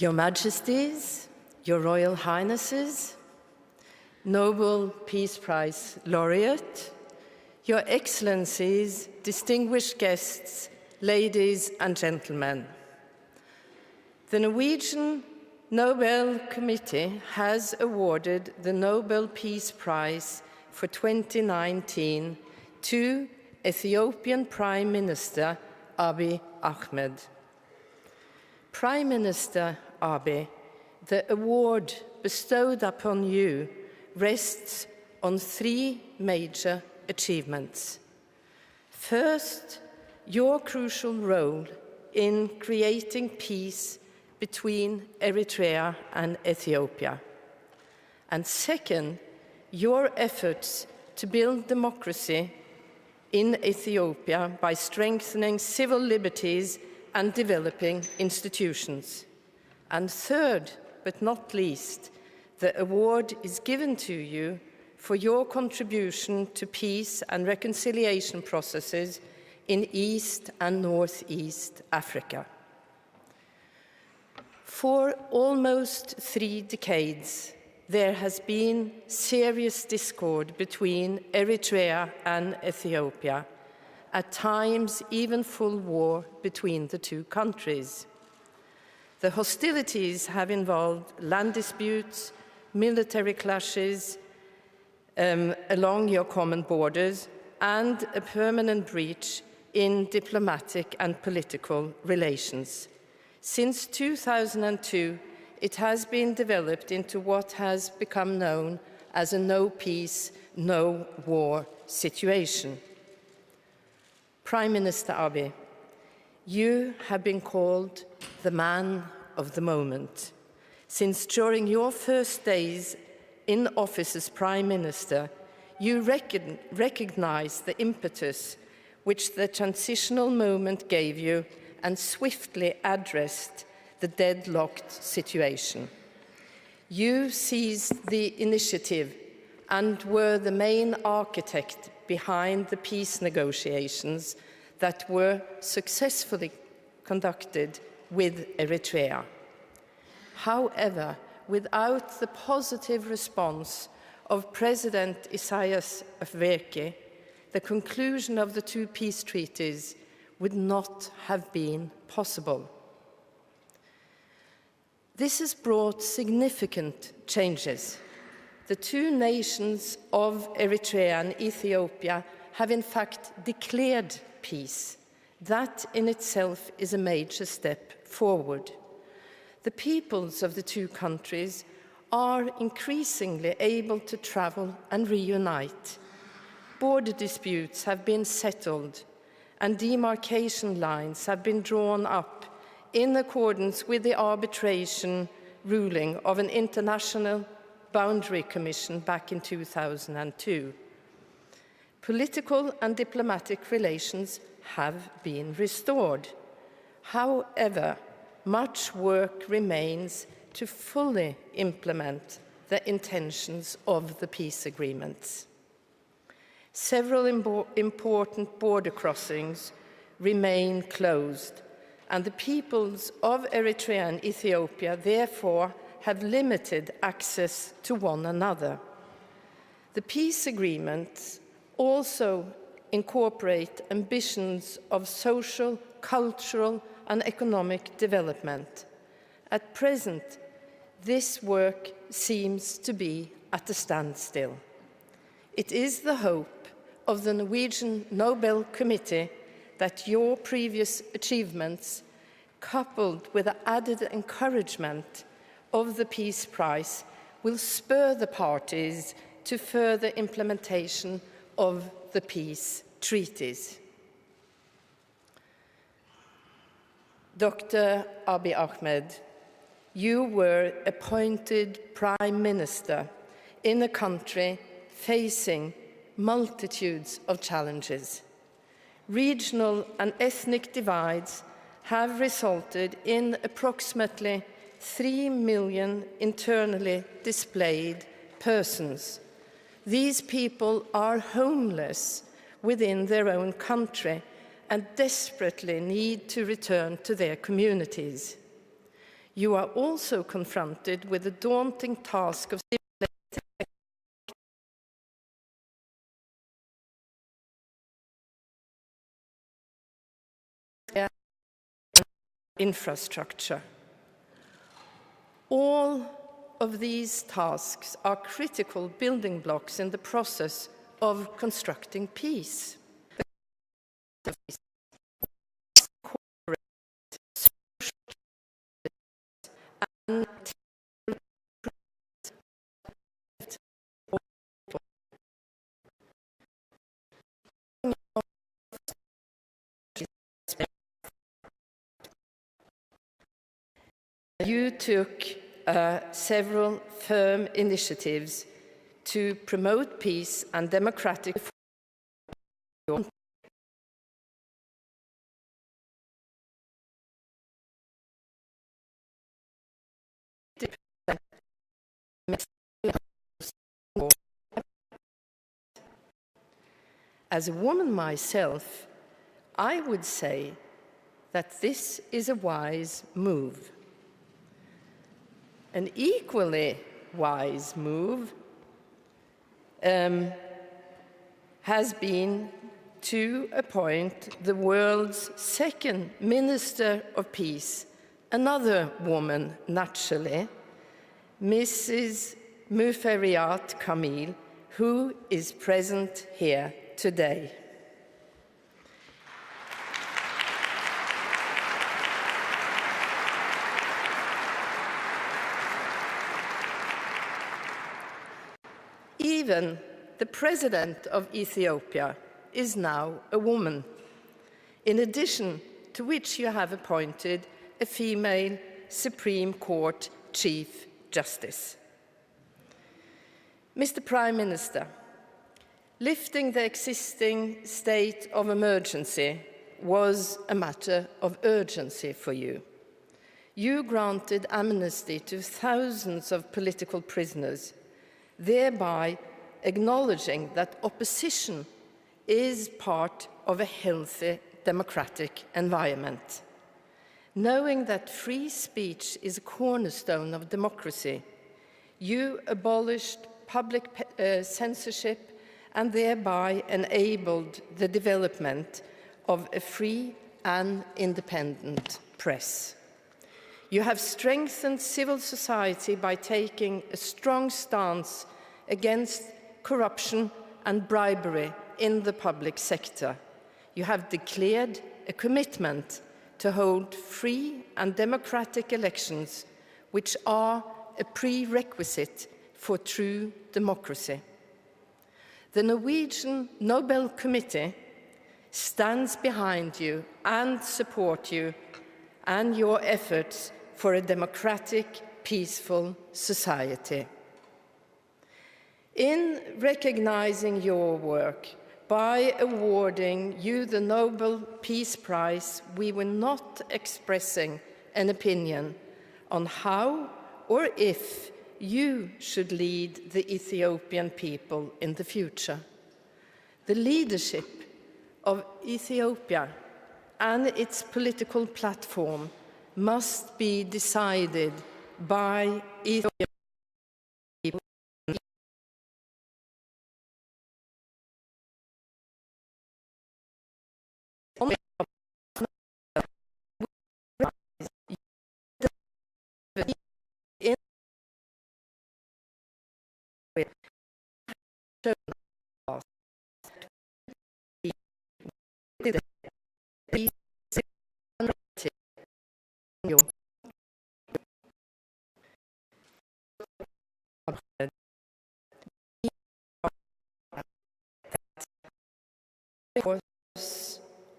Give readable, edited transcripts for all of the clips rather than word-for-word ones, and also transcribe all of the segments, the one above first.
Your Majesties, Your Royal Highnesses, Nobel Peace Prize laureate, Your Excellencies, distinguished guests, ladies and gentlemen. The Norwegian Nobel Committee has awarded the Nobel Peace Prize for 2019 to Ethiopian Prime Minister Abiy Ahmed. Prime Minister Abiy, the award bestowed upon you rests on three major achievements. First, your crucial role in creating peace between Eritrea and Ethiopia. And second, your efforts to build democracy in Ethiopia by strengthening civil liberties and developing institutions. And third, but not least, the award is given to you for your contribution to peace and reconciliation processes in East and Northeast Africa. For almost 3 decades, there has been serious discord between Eritrea and Ethiopia, at times even full war between the two countries. The hostilities have involved land disputes, military clashes along your common borders, and a permanent breach in diplomatic and political relations. Since 2002, it has been developed into what has become known as a no peace, no war situation. Prime Minister Abiy, you have been called the man of the moment, since during your first days in office as Prime Minister, you recognized the impetus which the transitional moment gave you and swiftly addressed the deadlocked situation. You seized the initiative and were the main architect behind the peace negotiations that were successfully conducted with Eritrea. However, without the positive response of President Isaias Afwerki, the conclusion of the two peace treaties would not have been possible. This has brought significant changes. The two nations of Eritrea and Ethiopia have in fact declared peace. That in itself is a major step forward. The peoples of the two countries are increasingly able to travel and reunite. Border disputes have been settled and demarcation lines have been drawn up in accordance with the arbitration ruling of an international boundary commission back in 2002. Political and diplomatic relations have been restored. However, much work remains to fully implement the intentions of the peace agreements. Several important border crossings remain closed, and the peoples of Eritrea and Ethiopia therefore have limited access to one another. The peace agreements also incorporate ambitions of social, cultural, and economic development. At present, this work seems to be at a standstill. It is the hope of the Norwegian Nobel Committee that your previous achievements, coupled with the added encouragement of the Peace Prize, will spur the parties to further implementation of the peace treaties. Dr. Abiy Ahmed, you were appointed Prime Minister in a country facing multitudes of challenges. Regional and ethnic divides have resulted in approximately 3 million internally displaced persons. These people are homeless within their own country and desperately need to return to their communities. You are also confronted with the daunting task of infrastructure. All of these tasks are critical building blocks in the process of constructing peace. You took several firm initiatives to promote peace and democratic reform. As a woman myself, I would say that this is a wise move. An equally wise move has been to appoint the world's second Minister of Peace, another woman, naturally, Mrs. Muferiat Kamil, who is present here today. Even the President of Ethiopia is now a woman. in addition to which you have appointed a female Supreme Court Chief Justice. Mr. Prime Minister, lifting the existing state of emergency was a matter of urgency for you. You granted amnesty to thousands of political prisoners, thereby acknowledging that opposition is part of a healthy democratic environment. Knowing that free speech is a cornerstone of democracy, you abolished public censorship and thereby enabled the development of a free and independent press. You have strengthened civil society by taking a strong stance against corruption and bribery in the public sector. You have declared a commitment to hold free and democratic elections, which are a prerequisite for true democracy. The Norwegian Nobel Committee stands behind you and supports you and your efforts for a democratic, peaceful society. In recognizing your work by awarding you the Nobel Peace Prize, we were not expressing an opinion on how or if you should lead the Ethiopian people in the future. The leadership of Ethiopia and its political platform must be decided by Ethiopian people.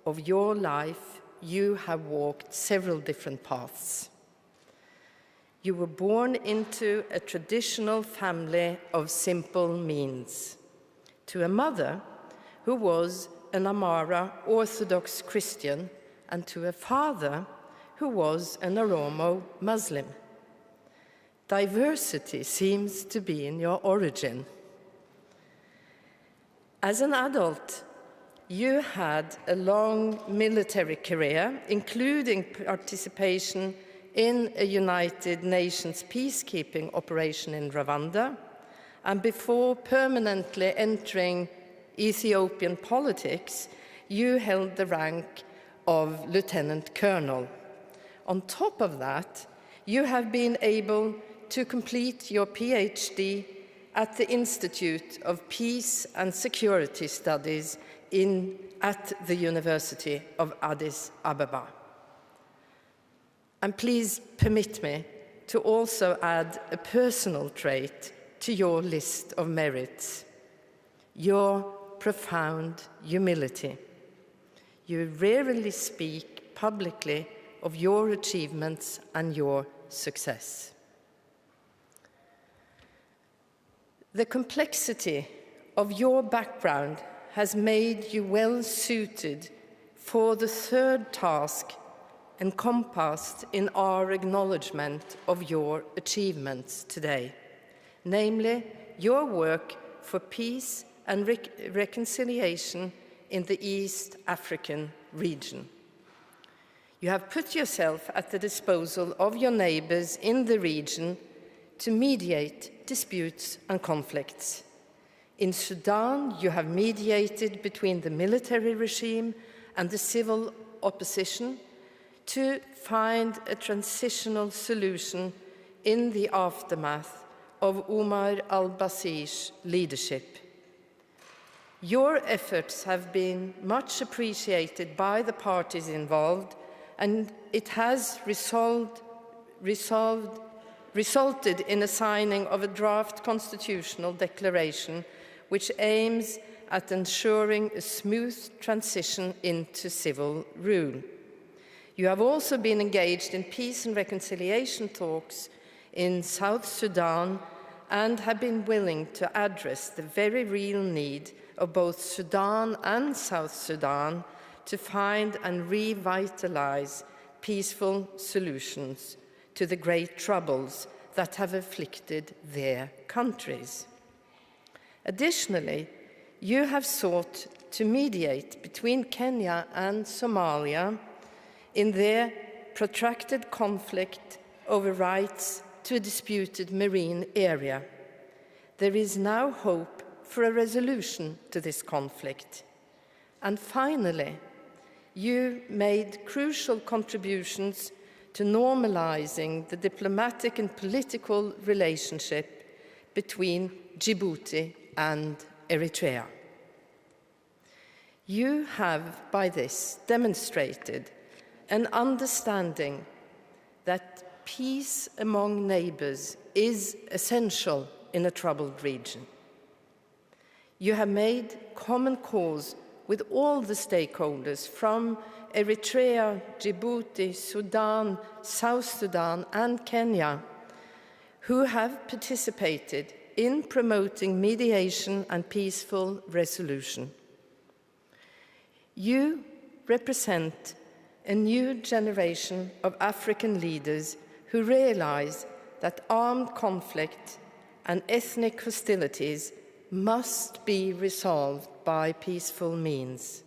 Of your life, you have walked several different paths. You were born into a traditional family of simple means, to a mother who was an Amara Orthodox Christian and to a father who was an Oromo Muslim. Diversity seems to be in your origin. As an adult, you had a long military career, including participation in a United Nations peacekeeping operation in Rwanda, and before permanently entering Ethiopian politics, you held the rank of Lieutenant Colonel. On top of that, you have been able to complete your PhD at the Institute of Peace and Security Studies at the University of Addis Ababa. And please permit me to also add a personal trait to your list of merits: your profound humility. You rarely speak publicly of your achievements and your success. The complexity of your background has made you well suited for the third task encompassed in our acknowledgement of your achievements today, namely your work for peace and reconciliation in the East African region. You have put yourself at the disposal of your neighbors in the region to mediate disputes and conflicts. In Sudan, you have mediated between the military regime and the civil opposition to find a transitional solution in the aftermath of Omar al-Bashir's leadership. Your efforts have been much appreciated by the parties involved, and it has resulted in a signing of a draft constitutional declaration which aims at ensuring a smooth transition into civil rule. You have also been engaged in peace and reconciliation talks in South Sudan and have been willing to address the very real need of both Sudan and South Sudan to find and revitalize peaceful solutions to the great troubles that have afflicted their countries. Additionally, you have sought to mediate between Kenya and Somalia in their protracted conflict over rights to a disputed marine area. There is now hope for a resolution to this conflict. And finally, you made crucial contributions to normalizing the diplomatic and political relationship between Djibouti and Eritrea. You have, by this, demonstrated an understanding that peace among neighbors is essential in a troubled region. You have made common cause with all the stakeholders from Eritrea, Djibouti, Sudan, South Sudan, and Kenya, who have participated in promoting mediation and peaceful resolution. You represent a new generation of African leaders who realize that armed conflict and ethnic hostilities must be resolved by peaceful means.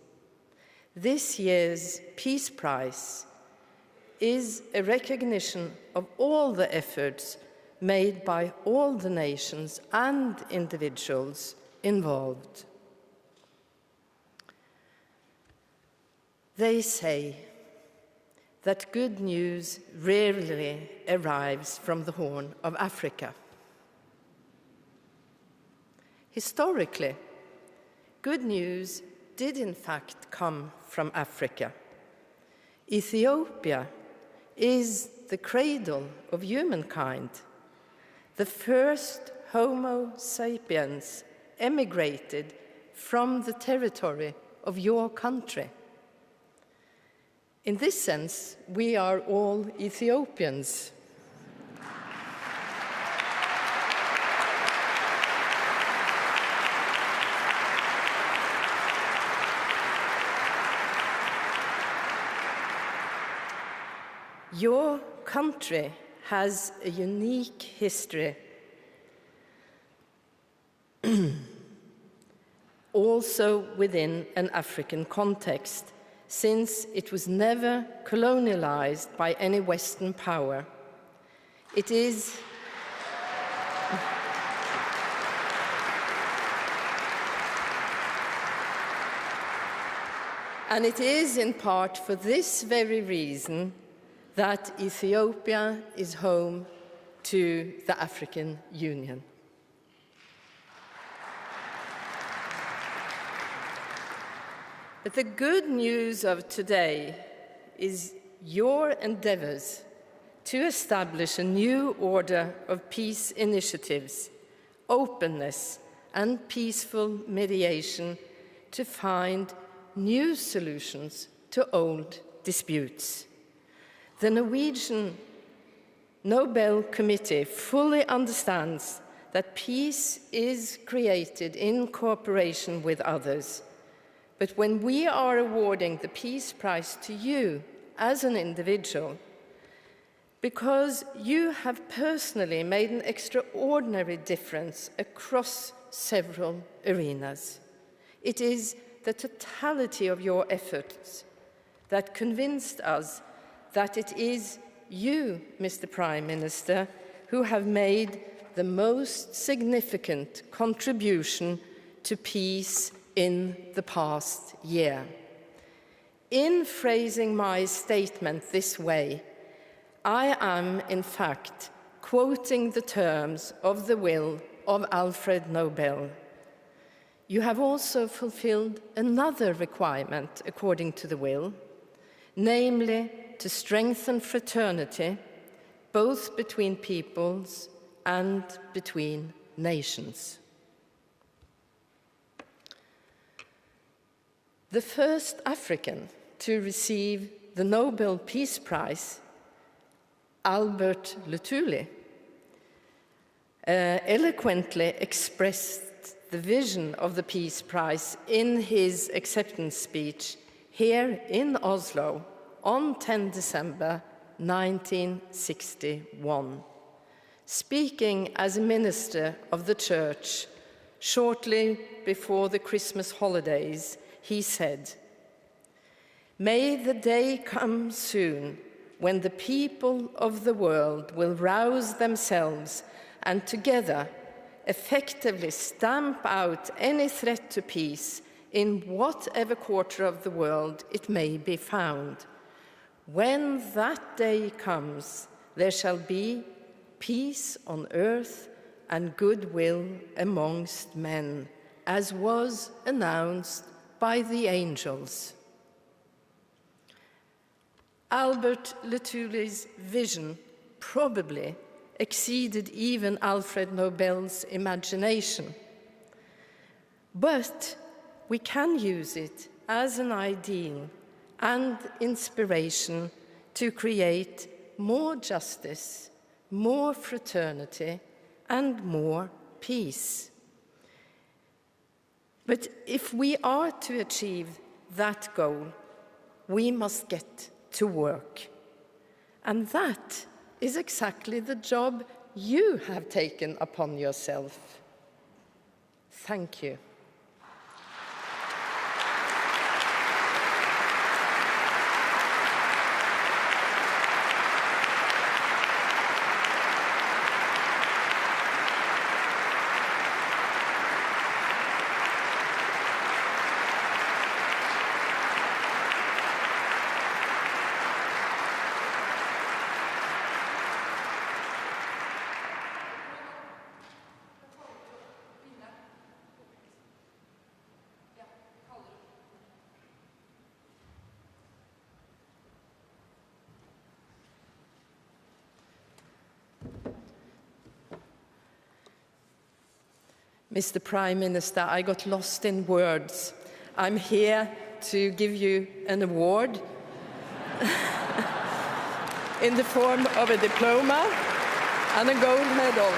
This year's Peace Prize is a recognition of all the efforts made by all the nations and individuals involved. They say that good news rarely arrives from the Horn of Africa. Historically, good news did in fact come from Africa. Ethiopia is the cradle of humankind. The first Homo sapiens emigrated from the territory of your country. In this sense, we are all Ethiopians. Your country has a unique history, also within an African context, since it was never colonialized by any Western power. It is and it is in part for this very reason that Ethiopia is home to the African Union. But the good news of today is your endeavors to establish a new order of peace initiatives, openness, and peaceful mediation to find new solutions to old disputes. The Norwegian Nobel Committee fully understands that peace is created in cooperation with others. But when we are awarding the Peace Prize to you as an individual, because you have personally made an extraordinary difference across several arenas, it is the totality of your efforts that convinced us that it is you, Mr. Prime Minister, who have made the most significant contribution to peace in the past year. In phrasing my statement this way, I am, in fact, quoting the terms of the will of Alfred Nobel. You have also fulfilled another requirement according to the will, namely to strengthen fraternity, both between peoples and between nations. The first African to receive the Nobel Peace Prize, Albert Luthuli, eloquently expressed the vision of the Peace Prize in his acceptance speech here in Oslo on 10 December 1961. Speaking as a minister of the church shortly before the Christmas holidays, he said, "May the day come soon when the people of the world will rouse themselves and together effectively stamp out any threat to peace in whatever quarter of the world it may be found. When that day comes, there shall be peace on earth and goodwill amongst men, as was announced by the angels." Albert Luthuli's vision probably exceeded even Alfred Nobel's imagination. But we can use it as an ideal and inspiration to create more justice, more fraternity, and more peace. But if we are to achieve that goal, we must get to work. And that is exactly the job you have taken upon yourself. Thank you. Mr. Prime Minister, I got lost in words. I'm here to give you an award in the form of a diploma and a gold medal.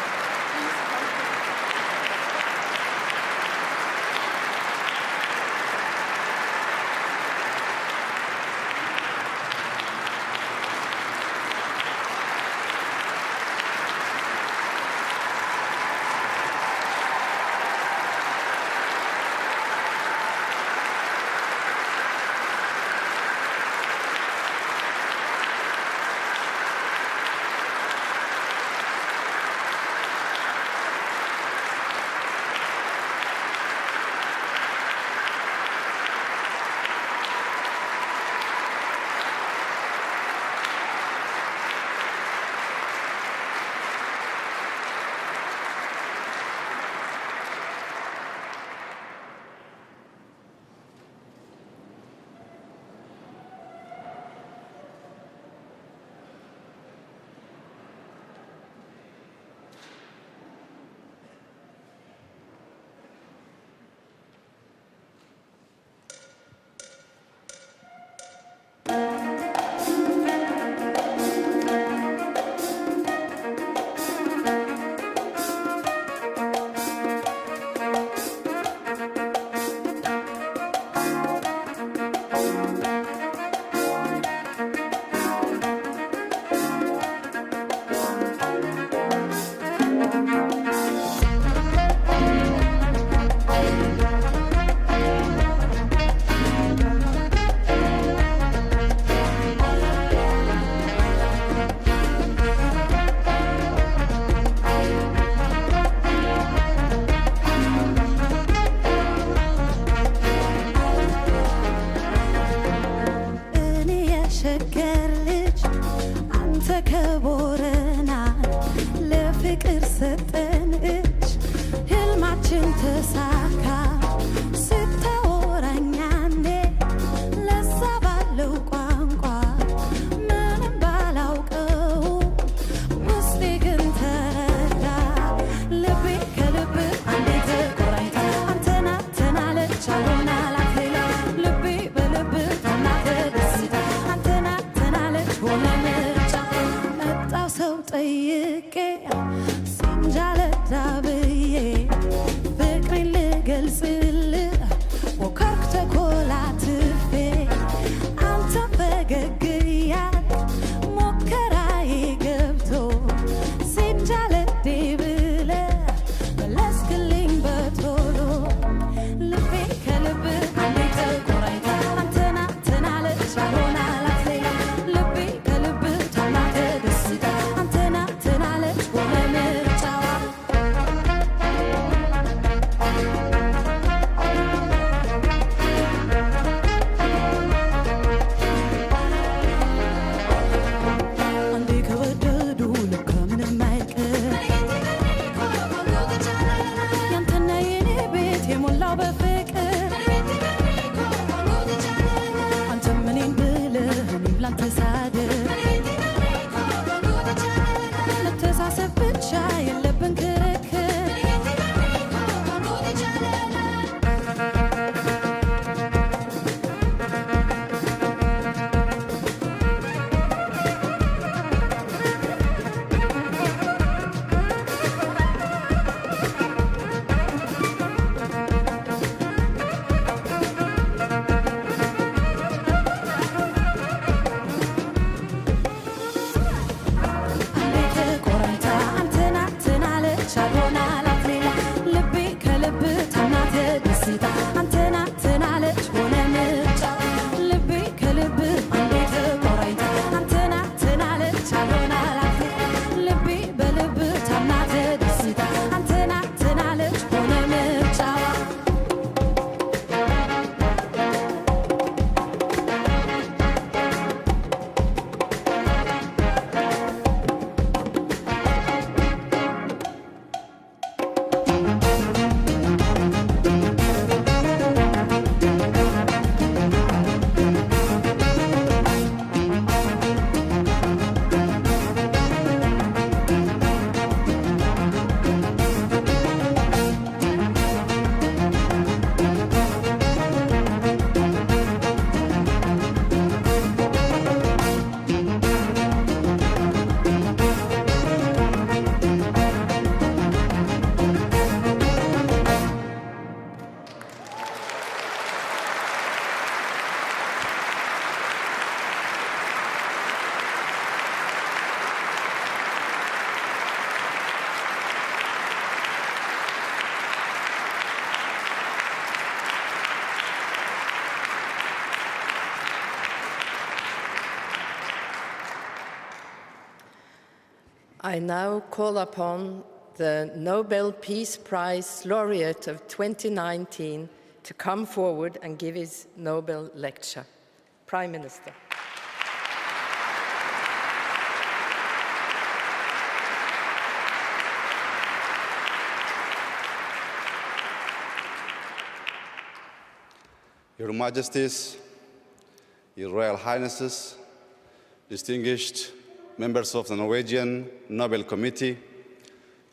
Look ዳብዬ ፍቅሬን ልገልጽልህ ሞከርኩ ተኮላትፌ አንተ ፈገግ እያልክ ሙከራዬ ገብቶ ሲጃለዴ ብለህ መለስክልኝ በቶሎ ልቤ ከልብህ አንዴ ተቆራኝታ አንተና ትናለች አልሆን አላት ሌላ ልቤ ከልብህ ታምና ተደስታ አንተና ትናለች ሆነ ምርጫዋ አንዴ ከወደዱ ልክ ምንም አይቀር ያንተና የኔ ቤት የሞላው በፍቅር አንተም እኔን ብለህ እኔም ላንተ ሳድር መተሳሰብ ብቻ የለብን ክርክር አንዴ ተቆራኝታ አንተና ትናለች አልሆን አላት ሌላ ልቤ ከልብህ ታምና ተደስታ አንተና ትናለች ሆነ ምርጫዋ ልቤ ከልብህ አንዴ ተቆራኝታ አንተና ትናለች አልሆን አላት ሌላ ልቤ በልብህ ታምና ተደስታ አንተና ትናለች ሆነ ምርጫዋ I now call upon the Nobel Peace Prize laureate of 2019 to come forward and give his Nobel lecture. Prime Minister. Your Majesties, Your Royal Highnesses, distinguished members of the Norwegian Nobel Committee,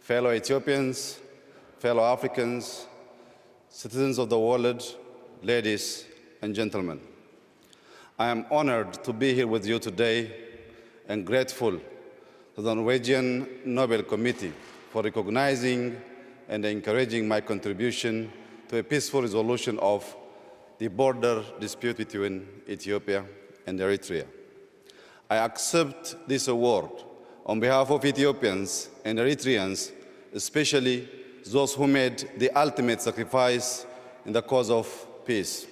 fellow Ethiopians, fellow Africans, citizens of the world, ladies and gentlemen. I am honored to be here with you today and grateful to the Norwegian Nobel Committee for recognizing and encouraging my contribution to a peaceful resolution of the border dispute between Ethiopia and Eritrea. I accept this award on behalf of Ethiopians and Eritreans, especially those who made the ultimate sacrifice in the cause of peace.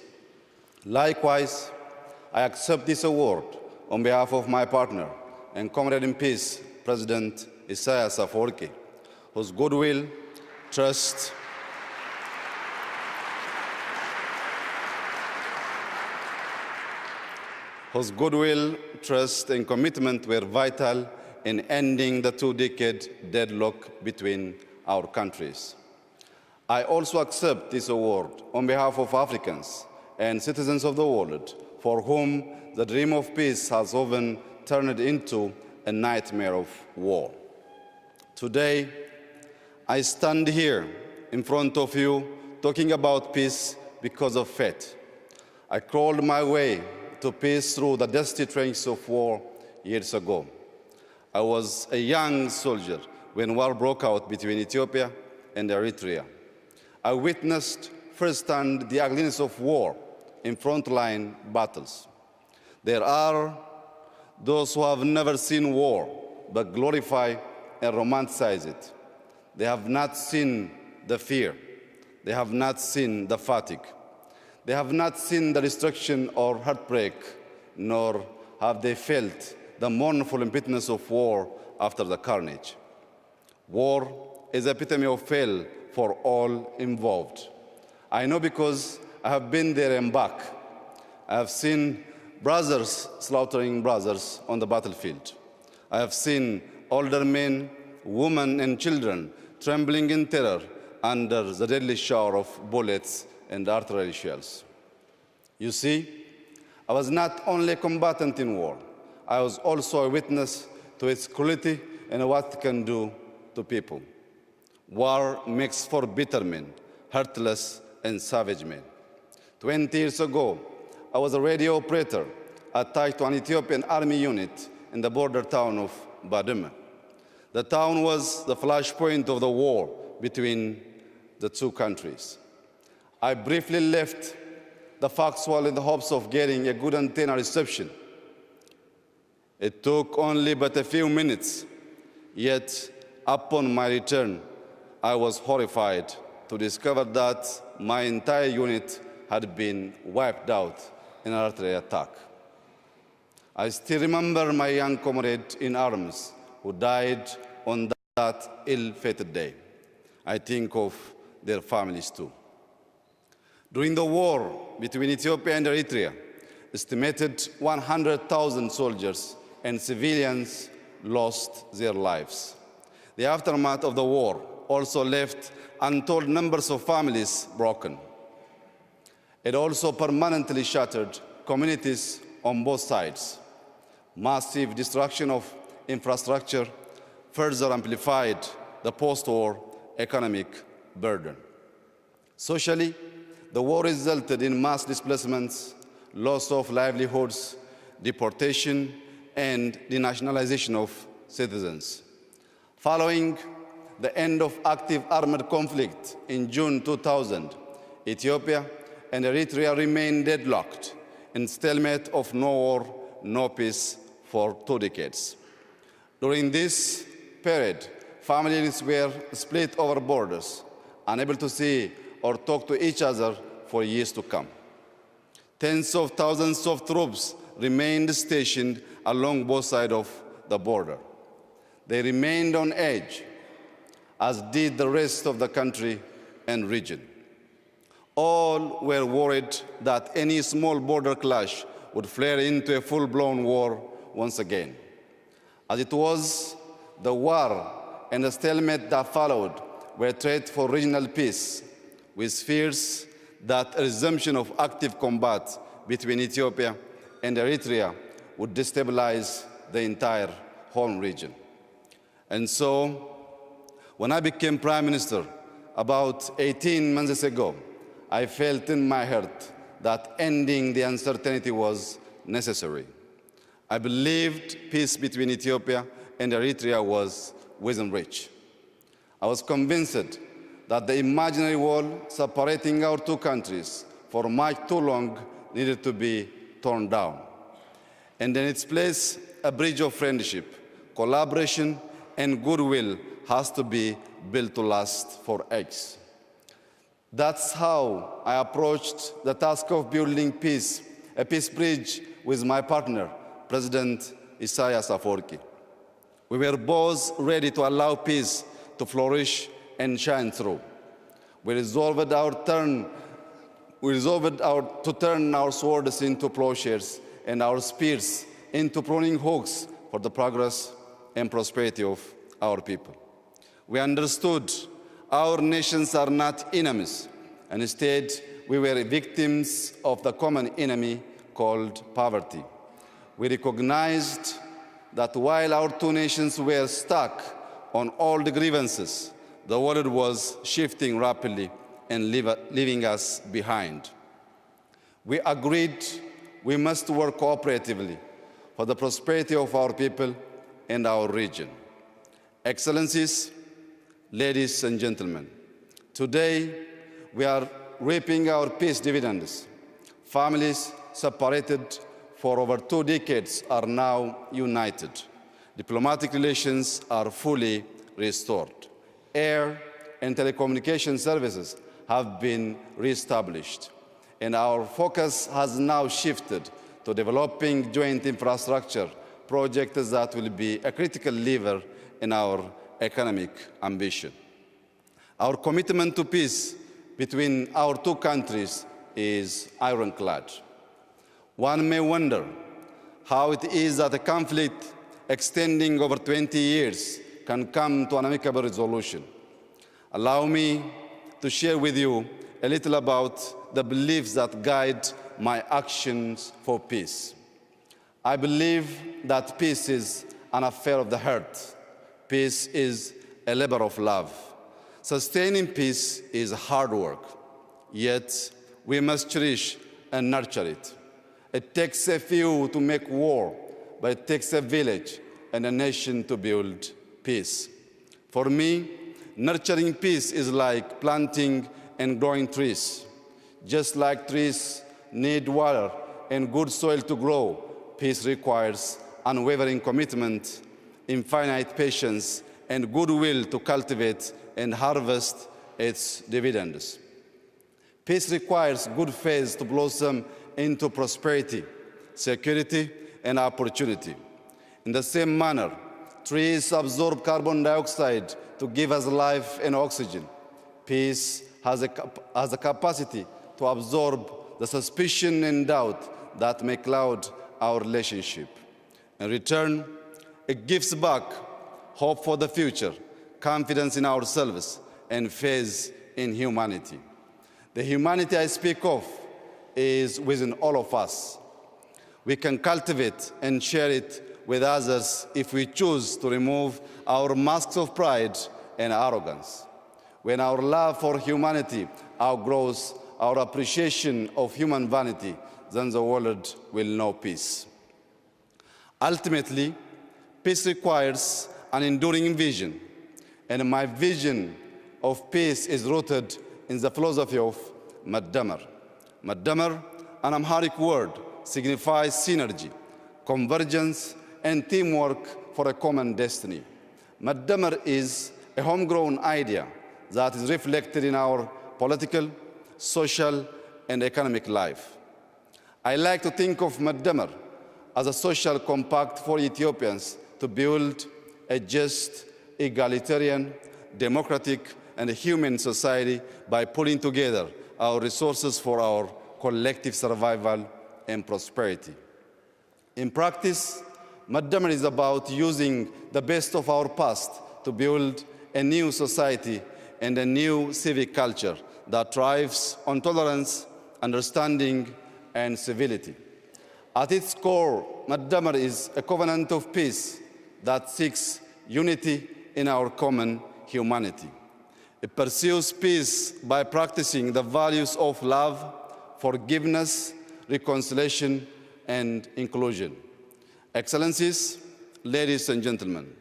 Likewise, I accept this award on behalf of my partner and comrade in peace, President Isaias Afwerki, whose goodwill, trust, and commitment were vital in ending the two-decade deadlock between our countries. I also accept this award on behalf of Africans and citizens of the world for whom the dream of peace has often turned into a nightmare of war. Today, I stand here in front of you talking about peace because of faith. I crawled my way to peace through the dusty trenches of war years ago. I was a young soldier when war broke out between Ethiopia and Eritrea. I witnessed firsthand the ugliness of war in frontline battles. There are those who have never seen war but glorify and romanticize it. They have not seen the fear. They have not seen the fatigue. They have not seen the destruction or heartbreak, nor have they felt the mournful impotence of war after the carnage. War is the epitome of hell for all involved. I know because I have been there and back. I have seen brothers slaughtering brothers on the battlefield. I have seen older men, women, and children trembling in terror under the deadly shower of bullets and artillery shells. You see, I was not only a combatant in war, I was also a witness to its cruelty and what it can do to people. War makes for bitter men, heartless and savage men. 20 years ago, I was a radio operator attached to an Ethiopian army unit in the border town of Badime. The town was the flashpoint of the war between the two countries. I briefly left the Foxwell in the hopes of getting a good antenna reception. It took only but a few minutes, yet upon my return, I was horrified to discover that my entire unit had been wiped out in an artillery attack. I still remember my young comrade in arms who died on that ill-fated day. I think of their families too. During the war between Ethiopia and Eritrea, estimated 100,000 soldiers and civilians lost their lives. The aftermath of the war also left untold numbers of families broken. It also permanently shattered communities on both sides. Massive destruction of infrastructure further amplified the post-war economic burden. Socially, the war resulted in mass displacements, loss of livelihoods, deportation, and denationalization of citizens. Following the end of active armed conflict in June 2000, Ethiopia and Eritrea remained deadlocked in stalemate of no war, no peace for 2 decades. During this period, families were split over borders, unable to see or talk to each other for years to come. Tens of thousands of troops remained stationed along both sides of the border. They remained on edge, as did the rest of the country and region. All were worried that any small border clash would flare into a full-blown war once again. As it was, the war and the stalemate that followed were a threat for regional peace, with fears that a resumption of active combat between Ethiopia and Eritrea would destabilize the entire home region. And so, when I became Prime Minister about 18 months ago, I felt in my heart that ending the uncertainty was necessary. I believed peace between Ethiopia and Eritrea was within reach. I was convinced that the imaginary wall separating our two countries for much too long needed to be torn down. And in its place, a bridge of friendship, collaboration, and goodwill has to be built to last for ages. That's how I approached the task of building peace, a peace bridge with my partner, President Isaias Afwerki. We were both ready to allow peace to flourish and shine through. We resolved to turn our swords into plowshares and our spears into pruning hooks for the progress and prosperity of our people. We understood our nations are not enemies, and instead we were victims of the common enemy called poverty. We recognized that while our two nations were stuck on all the grievances, the world was shifting rapidly and leaving us behind. We agreed we must work cooperatively for the prosperity of our people and our region. Excellencies, ladies and gentlemen, today we are reaping our peace dividends. Families separated for over 2 decades are now united. Diplomatic relations are fully restored. Air and telecommunication services have been reestablished, and our focus has now shifted to developing joint infrastructure projects that will be a critical lever in our economic ambition. Our commitment to peace between our two countries is ironclad. One may wonder how it is that a conflict extending over 20 years can come to an amicable resolution. Allow me to share with you a little about the beliefs that guide my actions for peace. I believe that peace is an affair of the heart. Peace is a labor of love. Sustaining peace is hard work, yet we must cherish and nurture it. It takes a few to make war, but it takes a village and a nation to build peace. For me, nurturing peace is like planting and growing trees. Just like trees need water and good soil to grow, peace requires unwavering commitment, infinite patience, and goodwill to cultivate and harvest its dividends. Peace requires good faith to blossom into prosperity, security, and opportunity. In the same manner, trees absorb carbon dioxide to give us life and oxygen. Peace has a capacity to absorb the suspicion and doubt that may cloud our relationship. In return, it gives back hope for the future, confidence in ourselves, and faith in humanity. The humanity I speak of is within all of us. We can cultivate and share it with others if we choose to remove our masks of pride and arrogance. When our love for humanity outgrows our appreciation of human vanity, then the world will know peace. Ultimately, peace requires an enduring vision, and my vision of peace is rooted in the philosophy of Madamar. Madamar, an Amharic word, signifies synergy, convergence, and teamwork for a common destiny. Madamar is a homegrown idea that is reflected in our political, social, and economic life. I like to think of Madamar as a social compact for Ethiopians to build a just, egalitarian, democratic, and human society by pulling together our resources for our collective survival and prosperity. In practice, Madamar is about using the best of our past to build a new society and a new civic culture that thrives on tolerance, understanding, and civility. At its core, Madamar is a covenant of peace that seeks unity in our common humanity. It pursues peace by practicing the values of love, forgiveness, reconciliation, and inclusion. Excellencies, ladies and gentlemen,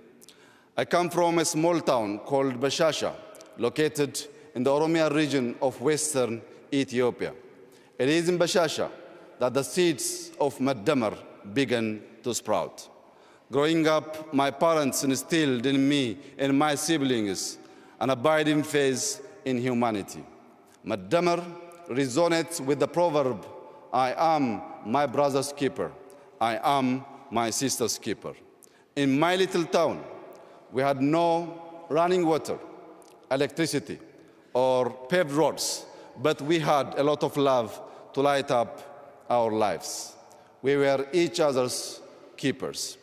I come from a small town called Bashasha, located in the Oromia region of western Ethiopia. It is in Bashasha that the seeds of Madamar began to sprout. Growing up, my parents instilled in me and my siblings an abiding faith in humanity. Madamar resonates with the proverb, I am my brother's keeper, I am my sister's keeper. In my little town, we had no running water, electricity, or paved roads, but we had a lot of love to light up our lives. We were each other's keepers.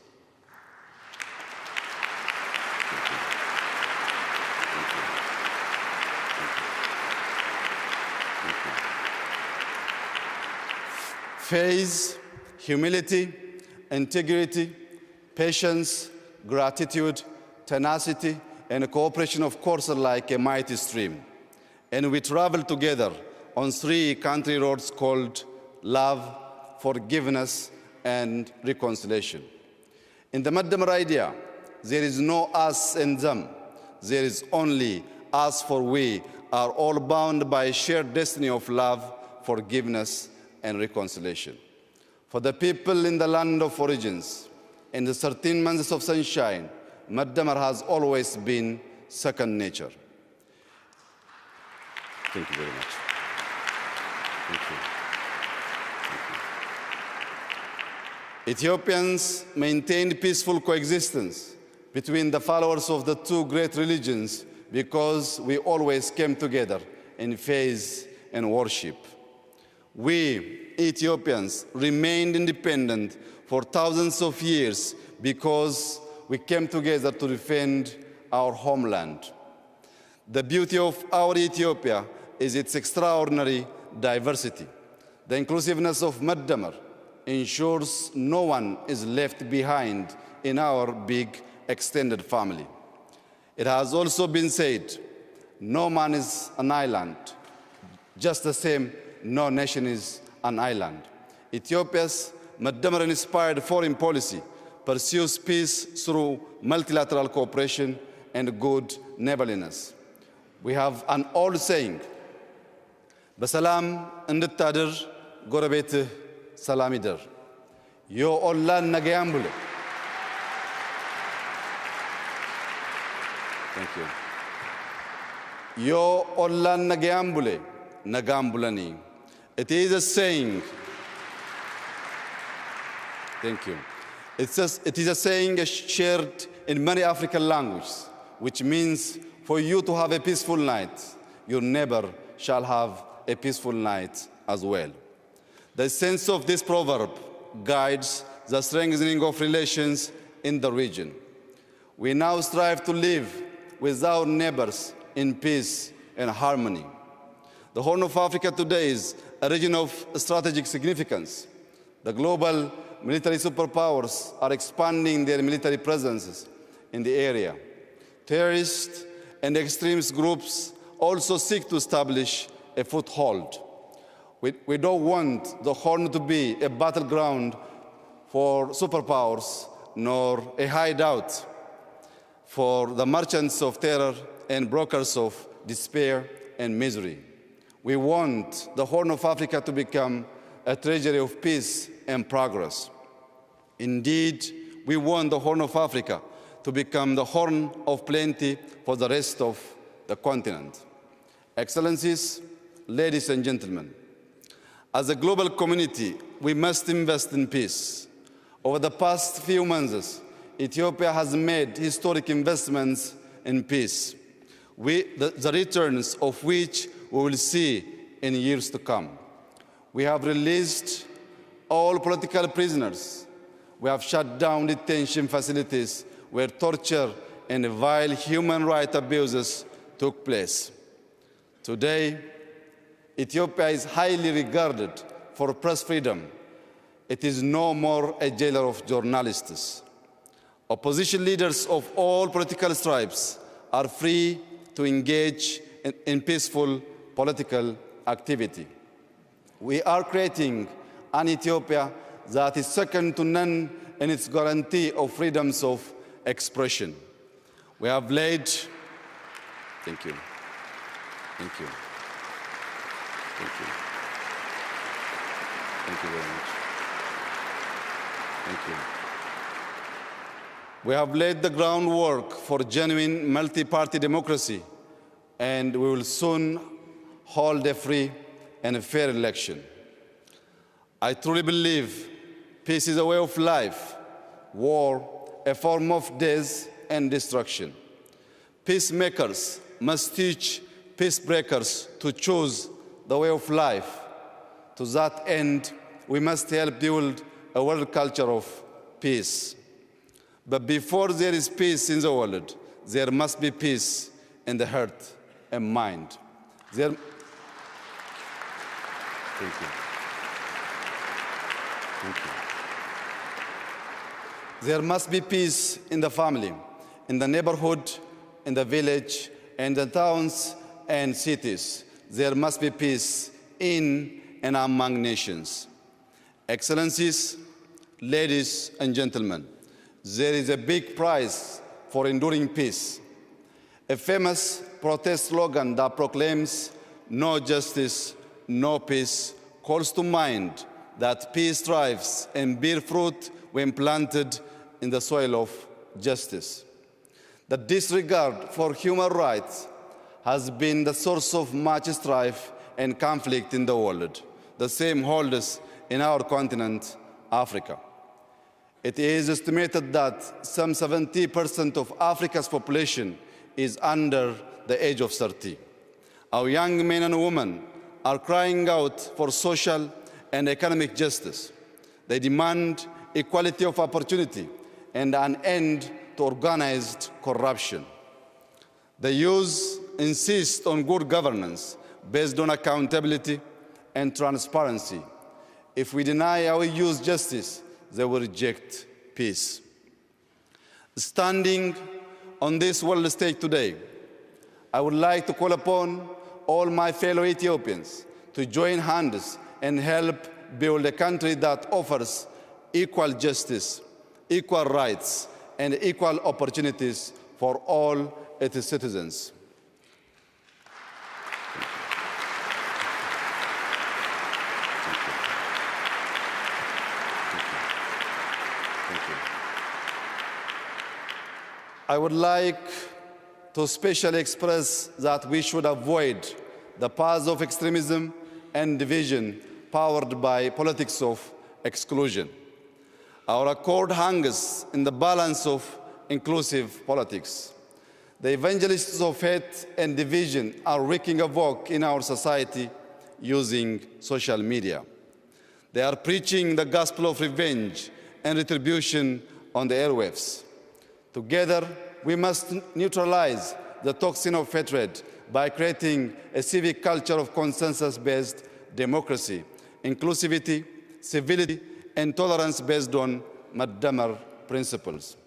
Faith, humility, integrity, patience, gratitude, tenacity, and cooperation, of course, are like a mighty stream. And we travel together on 3 country roads called love, forgiveness, and reconciliation. In the Madamar idea, there is no us and them. There is only us, for we are all bound by a shared destiny of love, forgiveness, and reconciliation. For the people in the land of origins, in the 13 months of sunshine, Maddamar has always been second nature. Thank you very much. Thank you. Ethiopians maintained peaceful coexistence between the followers of the two great religions because we always came together in faith and worship. We, Ethiopians, remained independent for thousands of years because we came together to defend our homeland. The beauty of our Ethiopia is its extraordinary diversity. The inclusiveness of Maddamar ensures no one is left behind in our big extended family. It has also been said, no man is an island. Just the same, no nation is an island. Ethiopia's Maddamar-inspired foreign policy pursues peace through multilateral cooperation and good neighborliness. We have an old saying, በሰላም እንድታድር ጎረቤትህ ሰላም ይደር። ዮ ኦላን ነገያም ብለ Thank you. Yo ollan nagam bule, nagam bulani. It is a saying. Thank you. It is a saying shared in many African languages, which means for you to have a peaceful night, your neighbor shall have a peaceful night as well. The sense of this proverb guides the strengthening of relations in the region. We now strive to live with our neighbors in peace and harmony. The Horn of Africa today is a region of strategic significance. The global military superpowers are expanding their military presences in the area. Terrorist and extremist groups also seek to establish a foothold. We don't want the Horn to be a battleground for superpowers nor a hideout for the merchants of terror and brokers of despair and misery. We want the Horn of Africa to become a treasury of peace and progress. Indeed, we want the Horn of Africa to become the horn of plenty for the rest of the continent. Excellencies, ladies and gentlemen, as a global community, we must invest in peace. Over the past few months, Ethiopia has made historic investments in peace, the returns of which we will see in years to come. We have released all political prisoners. We have shut down detention facilities where torture and vile human rights abuses took place. Today, Ethiopia is highly regarded for press freedom. It is no more a jailer of journalists. Opposition leaders of all political stripes are free to engage in peaceful political activity. We are creating an Ethiopia that is second to none in its guarantee of freedoms of expression. We have laid... Thank you. Thank you. Thank you. Thank you very much. Thank you. We have laid the groundwork for genuine multi-party democracy, and we will soon hold a free and a fair election. I truly believe peace is a way of life, war a form of death and destruction. Peacemakers must teach peacebreakers to choose the way of life. To that end, we must help build a world culture of peace. But before there is peace in the world, there must be peace in the heart and mind. Thank you. Thank you. There must be peace in the family, in the neighborhood, in the village, and the towns and cities. There must be peace in and among nations. Excellencies, ladies and gentlemen, there is a big prize for enduring peace. A famous protest slogan that proclaims no justice, no peace, calls to mind that peace thrives and bears fruit when planted in the soil of justice. The disregard for human rights has been the source of much strife and conflict in the world. The same holds in our continent, Africa. It is estimated that some 70% of Africa's population is under the age of 30. Our young men and women are crying out for social and economic justice. They demand equality of opportunity and an end to organized corruption. The youth insist on good governance based on accountability and transparency. If we deny our youth justice, they will reject peace. Standing on this world stage today, I would like to call upon all my fellow Ethiopians to join hands and help build a country that offers equal justice, equal rights, and equal opportunities for all its citizens. I would like to especially express that we should avoid the paths of extremism and division powered by politics of exclusion. Our accord hangs in the balance of inclusive politics. The evangelists of hate and division are wreaking havoc in our society using social media. They are preaching the gospel of revenge and retribution on the airwaves. Together, we must neutralize the toxin of hatred by creating a civic culture of consensus-based democracy, inclusivity, civility, and tolerance based on Maddamar principles.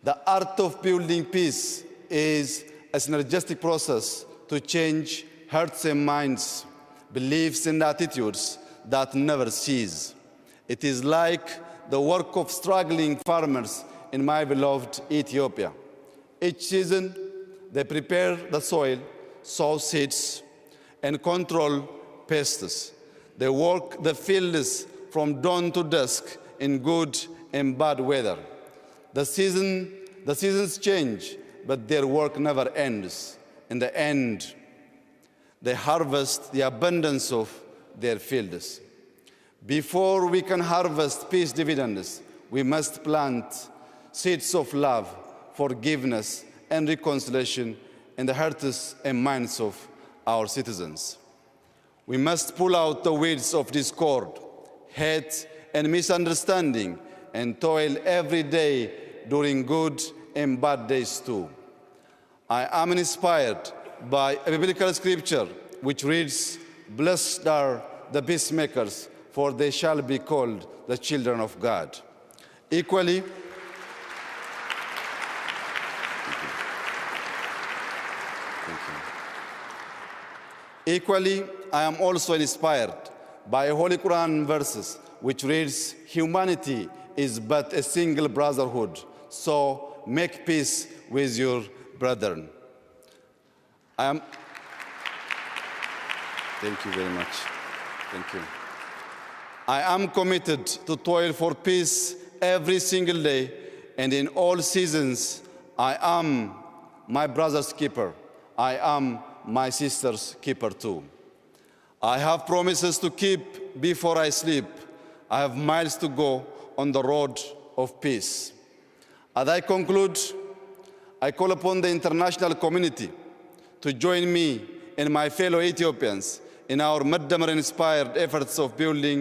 The art of building peace is a synergistic process to change hearts and minds, beliefs and attitudes that never cease. It is like the work of struggling farmers in my beloved Ethiopia. Each season, they prepare the soil, sow seeds, and control pests. They work the fields from dawn to dusk in good and bad weather. The seasons change, but their work never ends. In the end, they harvest the abundance of their fields. Before we can harvest peace dividends, we must plant seeds of love, forgiveness, and reconciliation in the hearts and minds of our citizens. We must pull out the weeds of discord, hate, and misunderstanding, and toil every day during good and bad days too. I am inspired by a biblical scripture which reads, "Blessed are the peacemakers, for they shall be called the children of God." Equally, I am also inspired by Holy Quran verses which reads, "Humanity is but a single brotherhood, so make peace with your brethren." Thank you very much. Thank you. I am committed to toil for peace every single day, and in all seasons, I am my brother's keeper. I am my sister's keeper too. I have promises to keep before I sleep. I have miles to go on the road of peace. As I conclude, I call upon the international community to join me and my fellow Ethiopians in our Maddamar-inspired efforts of building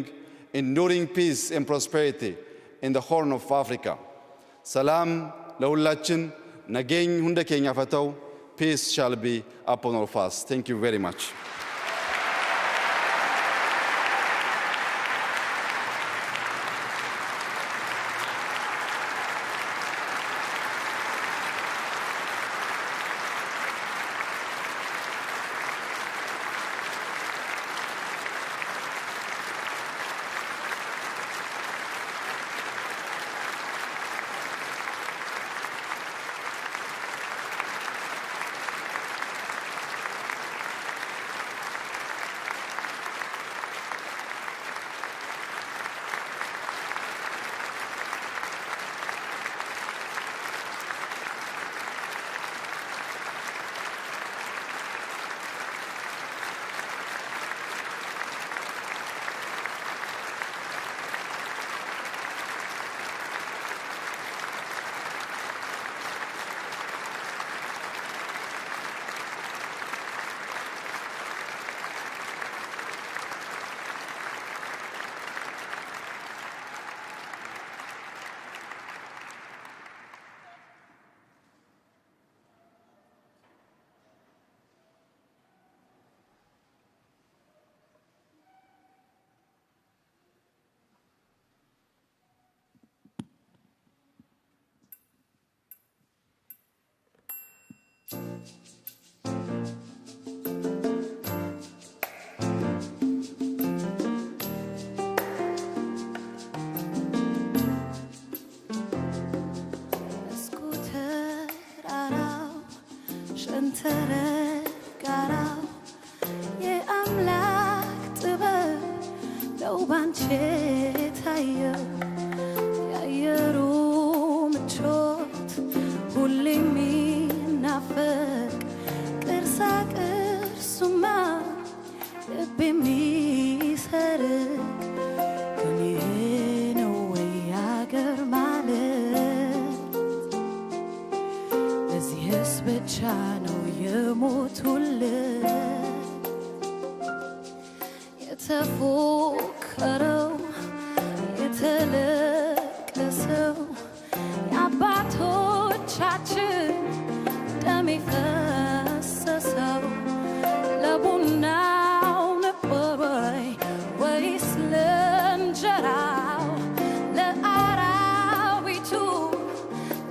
enduring peace and prosperity in the Horn of Africa. Salam ለሁላችን ነገኝ ሁንደ ኬኛ ፈተው. Peace shall be upon all of us. Thank you very much. የተረጋራው የአምላክ ጥበብ ነው ባንቺ ታየው የአየሩ ምቾት ሁሌ የሚናፈቅ ቅርሳ ቅርሱማ ልብ የሚሰርቅ ግን ይሄ ነው ወይ አገር ማለት ለዚህስ ብቻ ነው የሞቱለት የተፎከረው የተለቀሰው የአባቶቻችን ደም የፈሰሰው ለቡናው ነበር ወይስ ለእንጀራው ለአራዊቱ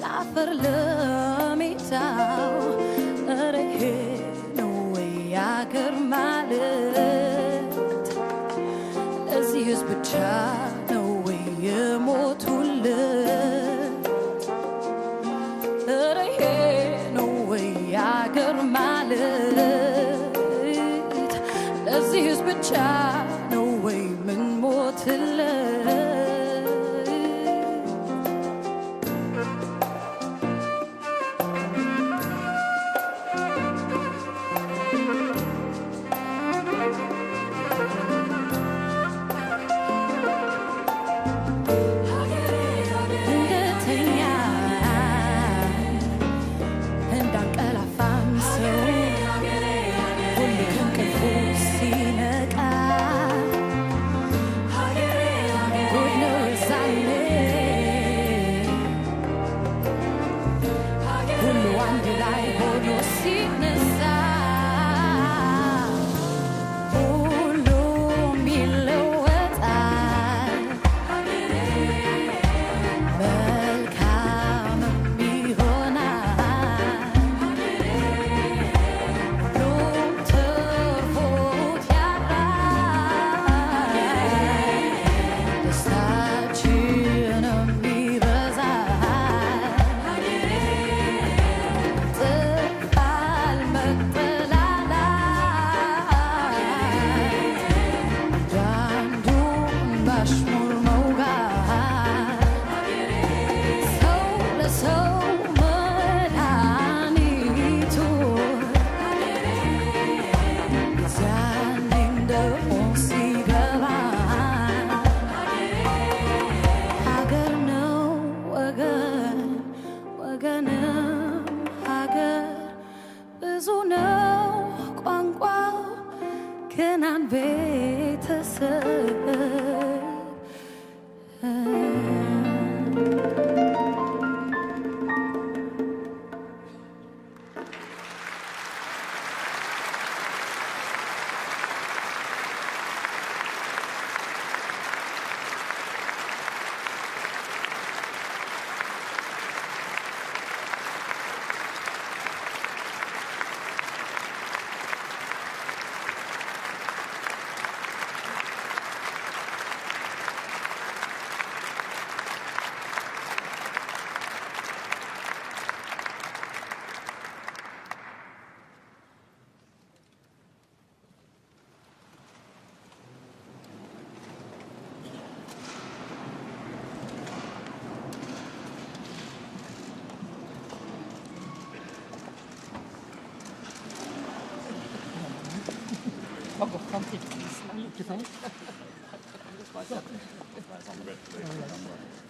ለአፈር ለሜዳው ኧረ ይሄ ነው ወይ አገር ማለት ለዚህስ ብቻ ነው ወይ የሞቱለት ኧረ ይሄ ነው ወይ አገር ማለት ለዚህስ ብቻ ነው ወይ ምን ሞትለት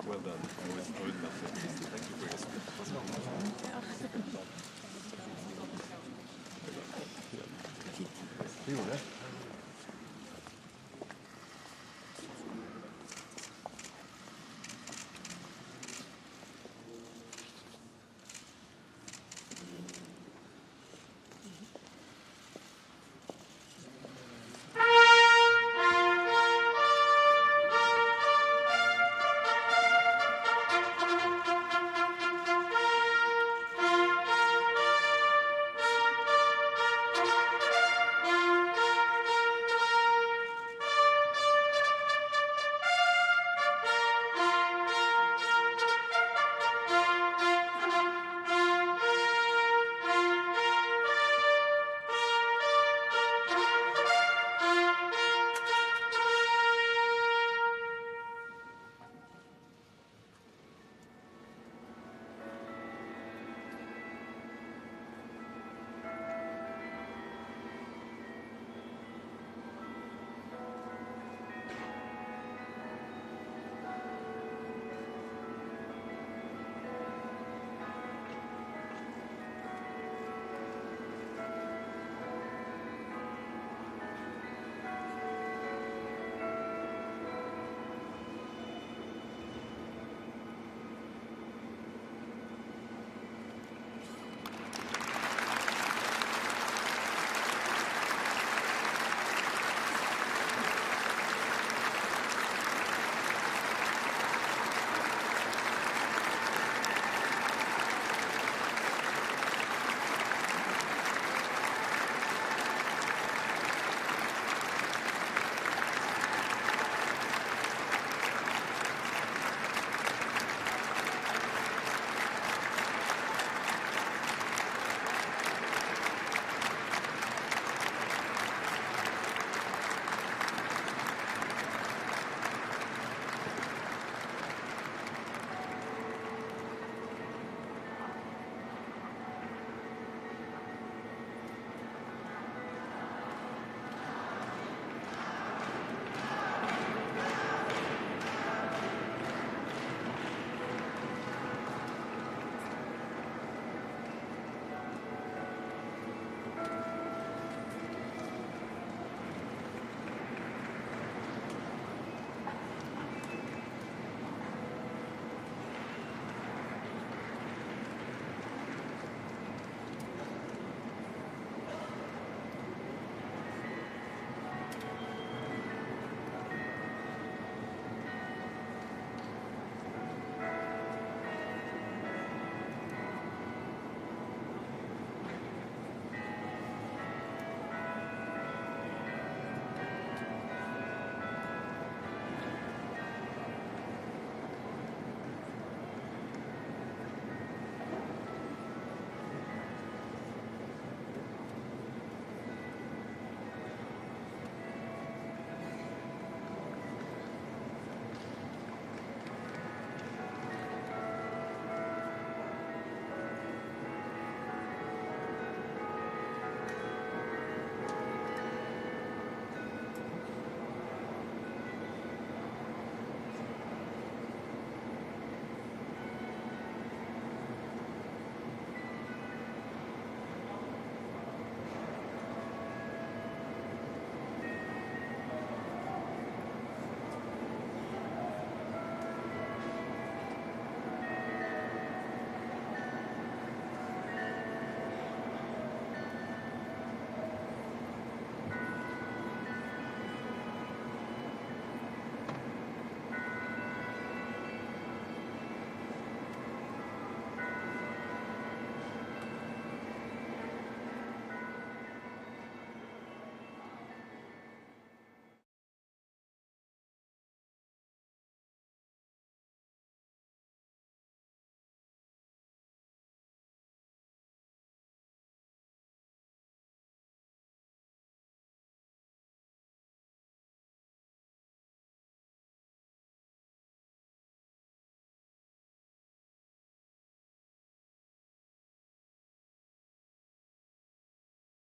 Well done. Always lovely. Thank you for your